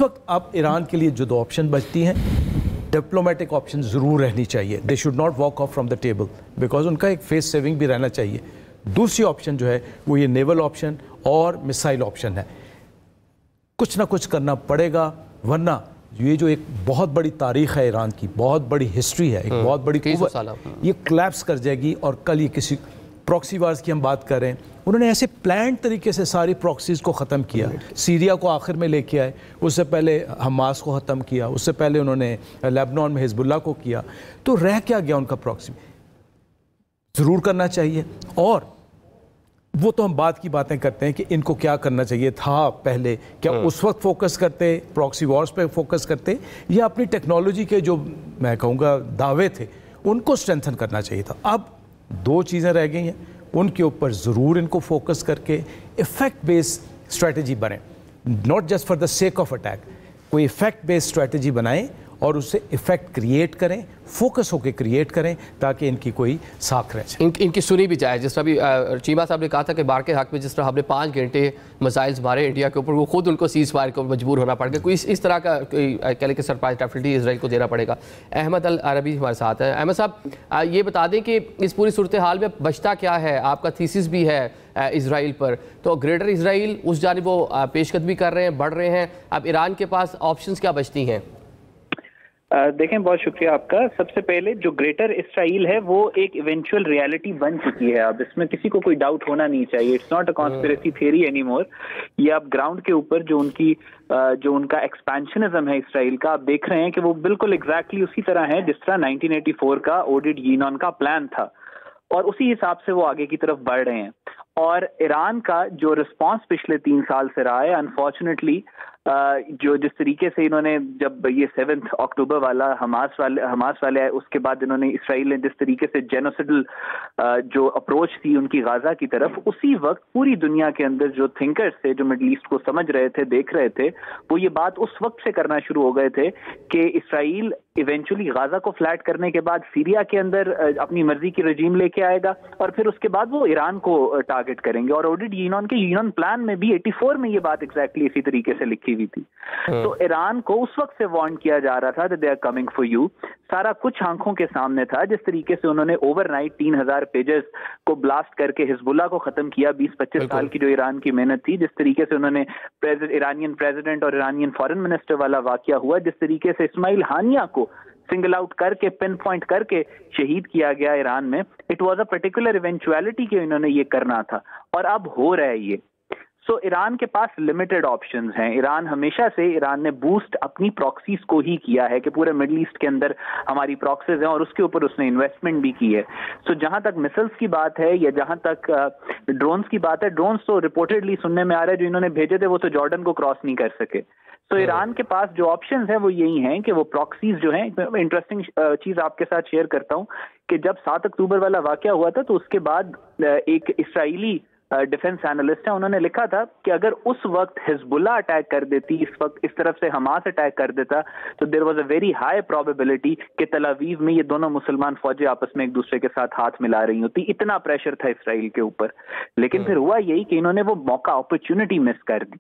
वक्त अब ईरान के लिए जो दो ऑप्शन बचती हैं, डिप्लोमेटिक ऑप्शन ज़रूर रहनी चाहिए. They should not walk of from the table because उनका एक फेस सेविंग भी रहना चाहिए. दूसरी ऑप्शन जो है वो ये नेवल ऑप्शन और मिसाइल ऑप्शन है. कुछ ना कुछ करना पड़ेगा, वरना ये जो एक बहुत बड़ी तारीख है ईरान की, बहुत बड़ी हिस्ट्री है, एक बहुत बड़ी कुव्वत, ये क्लैप्स कर जाएगी. और कल ये किसी प्रॉक्सी वार्स की हम बात कर रहे हैं, उन्होंने ऐसे प्लान्ड तरीके से सारी प्रॉक्सीज़ को ख़त्म किया. सीरिया को आखिर में लेके आए, उससे पहले हमास को ख़त्म किया, उससे पहले उन्होंने लेबनान में हिजबुल्लाह को किया. तो रह क्या गया उनका प्रॉक्सी? ज़रूर करना चाहिए. और वो तो हम बात की बातें करते हैं कि इनको क्या करना चाहिए था पहले. क्या उस वक्त फोकस करते, प्रॉक्सी वॉर्स पे फोकस करते, या अपनी टेक्नोलॉजी के जो मैं कहूँगा दावे थे उनको स्ट्रेंथन करना चाहिए था? अब दो चीज़ें रह गई हैं, उनके ऊपर ज़रूर इनको फोकस करके इफ़ेक्ट बेस्ड स्ट्रेटजी बने, not just for the sake of attack. कोई इफ़ेक्ट बेस्ड स्ट्रेटजी बनाएं और उससे इफ़ेक्ट क्रिएट करें, फोकस होकर क्रिएट करें, ताकि इनकी कोई साख रह जाए, इनकी सुनी भी जाए. जिस तरह भी चीमा साहब ने कहा था कि बार के हक़ में जिस तरह हमने 5 घंटे मिसाइल्स मारे इंडिया के ऊपर, वो खुद उनको सीज़ फायर को मजबूर होना पड़ गया. कोई इस तरह का कह लें कि सरप्राइज डेफिनेटली इसराइल को देना पड़ेगा. अहमद अल अरबी हमारे साथ है. अहमद साहब, ये बता दें कि इस पूरी सूरत हाल में बचता क्या है? आपका थीसिस भी है इसराइल पर, तो ग्रेटर इसराइल उस जानिब वो पेशकदमी कर रहे हैं, बढ़ रहे हैं. अब ईरान के पास ऑप्शंस क्या बचती हैं? देखें, बहुत शुक्रिया आपका. सबसे पहले जो ग्रेटर इसराइल है वो एक इवेंचुअल रियलिटी बन चुकी है. अब इसमें किसी को कोई डाउट होना नहीं चाहिए. It's not a conspiracy theory any more. ये अब ग्राउंड के ऊपर जो उनका एक्सपेंशनिज्म है इसराइल का, आप देख रहे हैं कि वो बिल्कुल एग्जैक्टली उसी तरह है जिस तरह 1984 का ओडिड यीनॉन का प्लान था, और उसी हिसाब से वो आगे की तरफ बढ़ रहे हैं. और ईरान का जो रिस्पांस पिछले 3 साल से रहा है, अनफॉर्चुनेटली जो जिस तरीके से इन्होंने, जब ये 7 अक्टूबर वाला हमास वाले आए, उसके बाद इन्होंने इसराइल ने जिस तरीके से जेनोसिडल जो अप्रोच थी उनकी गाजा की तरफ, उसी वक्त पूरी दुनिया के अंदर जो थिंकर्स थे, जो मिडल ईस्ट को समझ रहे थे, देख रहे थे, वो ये बात उस वक्त से करना शुरू हो गए थे कि इसराइल इवेंचुअली गाजा को फ्लैट करने के बाद सीरिया के अंदर अपनी मर्जी की रजीम लेके आएगा, और फिर उसके बाद वो ईरान को टारगेट करेंगे. और ओडिड यीनॉन प्लान में भी 84 में ये बात एग्जैक्टली इसी तरीके से लिखी हुई थी. तो ईरान को उस वक्त से वार्न किया जा रहा था, they are coming for you. सारा कुछ आंखों के सामने था. जिस तरीके से उन्होंने ओवरनाइट 3000 पेजेस को ब्लास्ट करके हिजबुल्लाह को खत्म किया, 20-25 साल की जो ईरान की मेहनत थी, जिस तरीके से उन्होंने ईरानियन प्रेसिडेंट और ईरानियन फॉरेन मिनिस्टर वाला वाकया हुआ, जिस तरीके से इस्माइल हानिया को सिंगल आउट करके, पिन पॉइंट करके शहीद किया गया ईरान में, it was a particular eventuality कि इन्होंने ये करना था, और अब हो रहा है ये. सो ईरान के पास लिमिटेड ऑप्शंस हैं. ईरान ने बूस्ट अपनी प्रॉक्सीज को ही किया है कि पूरे मिडिल ईस्ट के अंदर हमारी प्रॉक्सीज हैं, और उसके ऊपर उसने इन्वेस्टमेंट भी की है. सो जहां तक मिसाइल्स की बात है या जहां तक ड्रोन्स की बात है, ड्रोन्स तो रिपोर्टेडली सुनने में आ रहा है जो इन्होंने भेजे थे वो तो जॉर्डन को क्रॉस नहीं कर सके. तो ईरान के पास जो ऑप्शंस हैं वो यही हैं कि वो प्रॉक्सीज जो हैं, इंटरेस्टिंग चीज आपके साथ शेयर करता हूं कि जब 7 अक्टूबर वाला वाकया हुआ था, तो उसके बाद एक इसराइली डिफेंस एनालिस्ट है, उन्होंने लिखा था कि अगर उस वक्त हिजबुल्लाह अटैक कर देती, इस वक्त इस तरफ से हमास अटैक कर देता, तो there was a very high probability कि तल अवीव में ये दोनों मुसलमान फौजें आपस में एक दूसरे के साथ हाथ मिला रही होती. इतना प्रेशर था इसराइल के ऊपर. लेकिन फिर हुआ यही कि इन्होंने वो मौका, अपॉर्चुनिटी मिस कर दी.